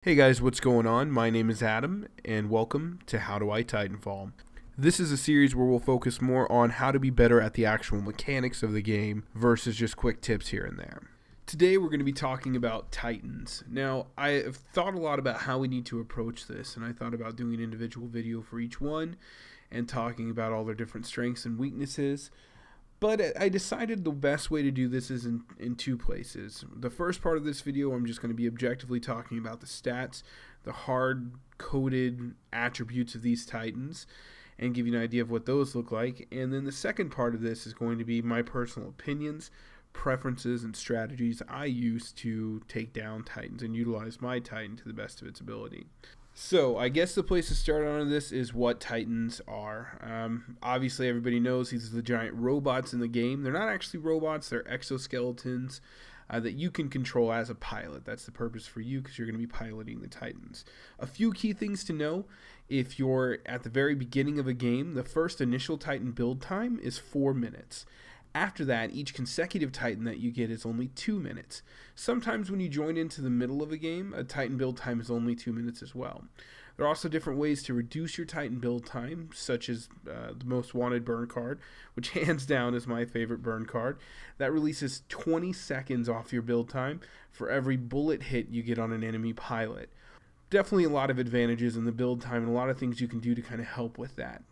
Hey guys, what's going on? My name is Adam, and welcome to How Do I Titanfall. This is a series where we'll focus more on how to be better at the actual mechanics of the game versus just quick tips here and there. Today we're going to be talking about Titans. Now, I have thought a lot about how we need to approach this, and I thought about doing an individual video for each one and talking about all their different strengths and weaknesses. But I decided the best way to do this is in two places. The first part of this video, I'm just going to be objectively talking about the stats, the hard-coded attributes of these Titans, and give you an idea of what those look like. And then the second part of this is going to be my personal opinions, preferences, and strategies I use to take down Titans and utilize my Titan to the best of its ability. So, I guess the place to start on this is what Titans are. Obviously, everybody knows these are the giant robots in the game. They're not actually robots, they're exoskeletons that you can control as a pilot. That's the purpose for you because you're going to be piloting the Titans. A few key things to know. If you're at the very beginning of a game, the first initial Titan build time is 4 minutes. After that, each consecutive Titan that you get is only 2 minutes. Sometimes when you join into the middle of a game, a Titan build time is only 2 minutes as well. There are also different ways to reduce your Titan build time, such as the Most Wanted burn card, which hands down is my favorite burn card. That releases 20 seconds off your build time for every bullet hit you get on an enemy pilot. Definitely a lot of advantages in the build time and a lot of things you can do to kind of help with that.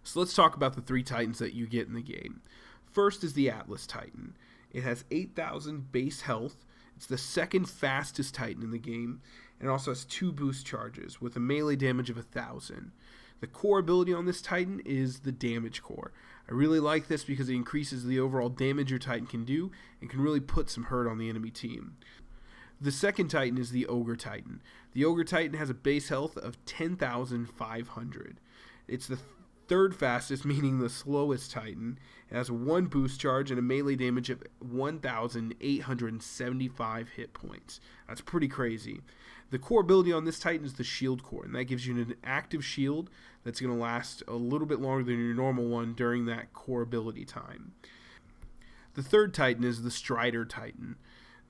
So let's talk about the 3 Titans that you get in the game. First is the Atlas Titan. It has 8,000 base health. It's the second fastest Titan in the game, and it also has 2 boost charges with a melee damage of 1,000. The core ability on this Titan is the damage core. I really like this because it increases the overall damage your Titan can do and can really put some hurt on the enemy team. The second Titan is the Ogre Titan. The Ogre Titan has a base health of 10,500. It's the third fastest, meaning the slowest Titan. It has 1 boost charge and a melee damage of 1,875 hit points. That's pretty crazy. The core ability on this Titan is the shield core, and that gives you an active shield that's going to last a little bit longer than your normal one during that core ability time. The third Titan is the Strider Titan.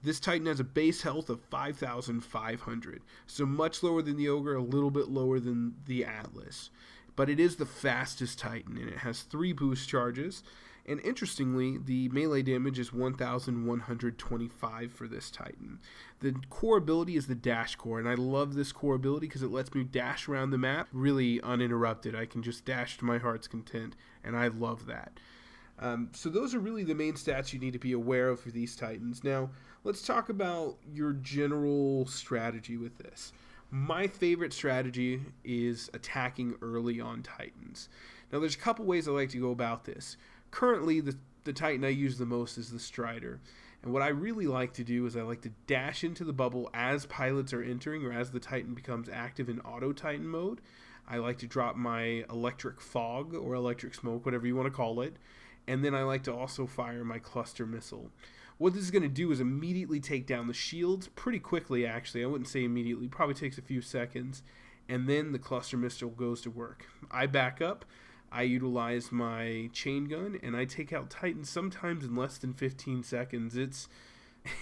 This Titan has a base health of 5,500, so much lower than the Ogre, a little bit lower than the Atlas. But it is the fastest Titan, and it has 3 boost charges. And interestingly, the melee damage is 1,125 for this Titan. The core ability is the dash core, and I love this core ability because it lets me dash around the map really uninterrupted. I can just dash to my heart's content, and I love that. So those are really the main stats you need to be aware of for these Titans. Now, let's talk about your general strategy with this. My favorite strategy is attacking early on Titans. Now, there's a couple ways I like to go about this. Currently, the Titan I use the most is the Strider. And what I really like to do is I like to dash into the bubble as pilots are entering or as the Titan becomes active in Auto Titan mode. I like to drop my electric fog or electric smoke, whatever you want to call it. And then I like to also fire my cluster missile. What this is going to do is immediately take down the shields pretty quickly, actually. I wouldn't say immediately. Probably takes a few seconds. And then the cluster missile goes to work. I back up. I utilize my chain gun. And I take out Titans sometimes in less than 15 seconds.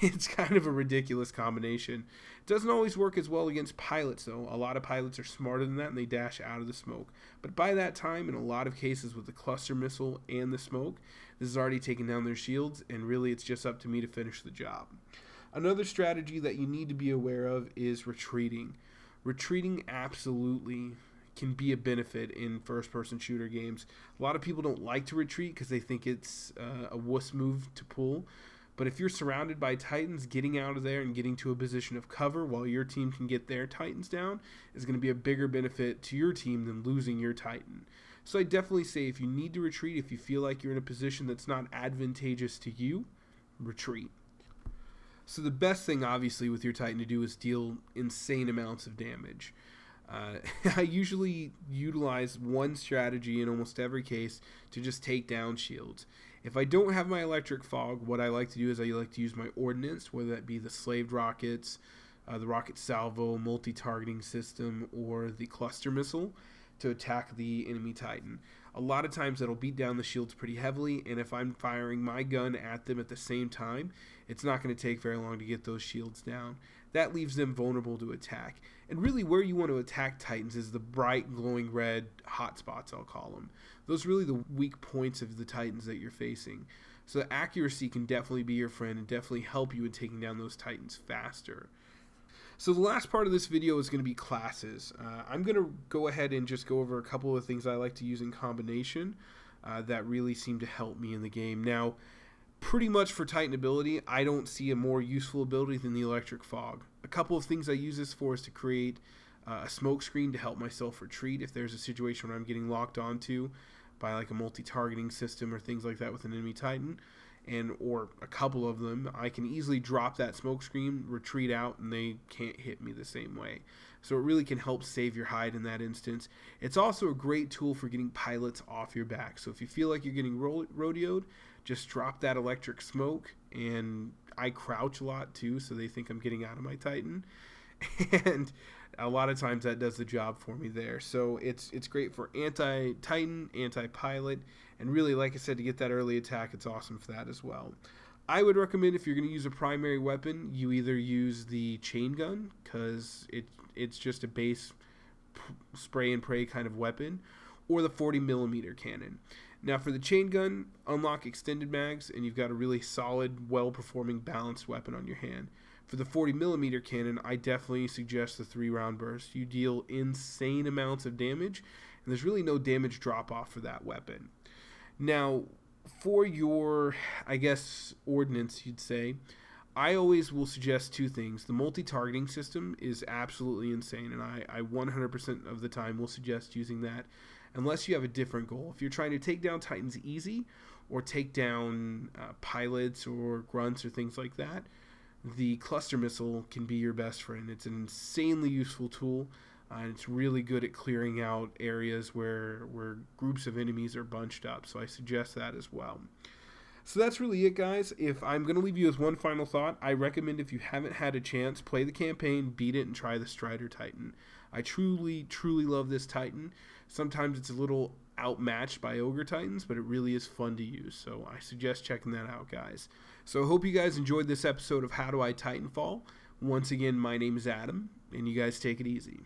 It's kind of a ridiculous combination. It doesn't always work as well against pilots, though. A lot of pilots are smarter than that, and they dash out of the smoke. But by that time, in a lot of cases with the cluster missile and the smoke, this has already taken down their shields, and really it's just up to me to finish the job. Another strategy that you need to be aware of is retreating. Retreating absolutely can be a benefit in first-person shooter games. A lot of people don't like to retreat because they think it's a wuss move to pull. But if you're surrounded by Titans, getting out of there and getting to a position of cover while your team can get their Titans down is going to be a bigger benefit to your team than losing your Titan. So I definitely say if you need to retreat, if you feel like you're in a position that's not advantageous to you, retreat. So the best thing, obviously, with your Titan to do is deal insane amounts of damage. I usually utilize one strategy in almost every case to just take down shields. If I don't have my electric fog, what I like to do is I like to use my ordnance, whether that be the slaved rockets, the rocket salvo, multi-targeting system, or the cluster missile, to attack the enemy Titan. A lot of times that'll beat down the shields pretty heavily, and if I'm firing my gun at them at the same time, it's not going to take very long to get those shields down. That leaves them vulnerable to attack. And really where you want to attack Titans is the bright glowing red hotspots, I'll call them. Those are really the weak points of the Titans that you're facing. So accuracy can definitely be your friend and definitely help you in taking down those Titans faster. So the last part of this video is going to be classes. I'm going to go ahead and just go over a couple of things I like to use in combination that really seem to help me in the game. Now, pretty much for Titan ability, I don't see a more useful ability than the Electric Fog. A couple of things I use this for is to create a smoke screen to help myself retreat if there's a situation where I'm getting locked onto by like a multi-targeting system or things like that with an enemy Titan, or a couple of them. I can easily drop that smoke screen, retreat out, and they can't hit me the same way. So it really can help save your hide in that instance. It's also a great tool for getting pilots off your back. So if you feel like you're getting rodeoed, just drop that electric smoke, and I crouch a lot too, so they think I'm getting out of my Titan. And a lot of times that does the job for me there. So it's great for anti-Titan, anti-pilot, and really, like I said, to get that early attack, it's awesome for that as well. I would recommend if you're going to use a primary weapon, you either use the chain gun, because it's just a base spray and pray kind of weapon, or the 40mm cannon. Now for the chain gun, unlock extended mags, and you've got a really solid, well-performing, balanced weapon on your hand. For the 40mm cannon, I definitely suggest the 3-round burst. You deal insane amounts of damage, and there's really no damage drop-off for that weapon. Now, for your, I guess, ordnance, you'd say, I always will suggest two things. The multi-targeting system is absolutely insane, and I 100% of the time will suggest using that, unless you have a different goal. If you're trying to take down Titans easy, or take down pilots or grunts or things like that, the cluster missile can be your best friend. It's an insanely useful tool, and it's really good at clearing out areas where groups of enemies are bunched up, so I suggest that as well. So that's really it, guys. If I'm going to leave you with one final thought, I recommend if you haven't had a chance, play the campaign, beat it, and try the Strider Titan. I truly, truly love this Titan. Sometimes it's a little outmatched by Ogre Titans, but it really is fun to use, so I suggest checking that out, guys. So I hope you guys enjoyed this episode of How Do I Titanfall. Once again, my name is Adam, and you guys take it easy.